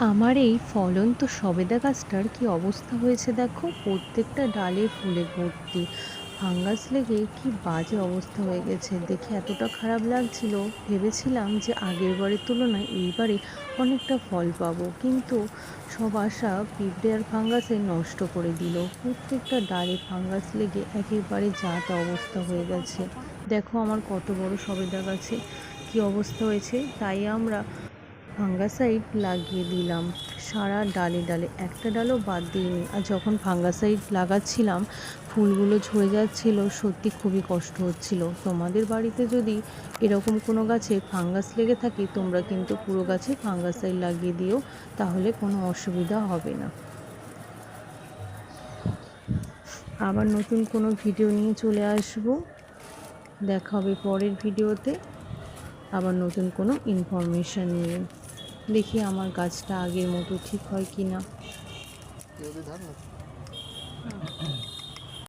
আমার এই ফলন্ত সবেদা গাছটার কি অবস্থা হয়েছে দেখো, প্রত্যেকটা ডালে ফুলে ভর্তি। ফাঙ্গাস লেগে কি বাজে অবস্থা হয়ে গেছে, দেখে এতটা খারাপ লাগছিল। ভেবেছিলাম যে আগের বারের তুলনায় এইবারে অনেকটা ফল পাবো, কিন্তু সব আশা পিঁপড়ে আর ফাঙ্গাসে নষ্ট করে দিল। প্রত্যেকটা ডালে ফাঙ্গাস লেগে একেবারে যা তা অবস্থা হয়ে গেছে। দেখো আমার কত বড় সবেদা গাছে কি অবস্থা হয়েছে। তাই আমরা ফাঙ্গাসাইড লাগিয়ে দিলাম সারা ডালে ডালে, একটা ডালও বাদ দিইনি। আর যখন ফাঙ্গাসাইড লাগাচ্ছিলাম ফুলগুলো ঝরে যাচ্ছিল, সত্যি খুবই কষ্ট হচ্ছিল। তোমাদের বাড়িতে যদি এরকম কোনো গাছে ফাঙ্গাস লেগে থাকে, তোমরা কিন্তু পুরো গাছে ফাঙ্গাসাইড লাগিয়ে দিও, তাহলে কোনো অসুবিধা হবে না। আবার নতুন কোনো ভিডিও নিয়ে চলে আসবো, দেখা হবে পরের ভিডিওতে আবার নতুন কোনো ইনফরমেশান নিয়ে। দেখি আমার গাছটা আগের মতো ঠিক হয় কি না।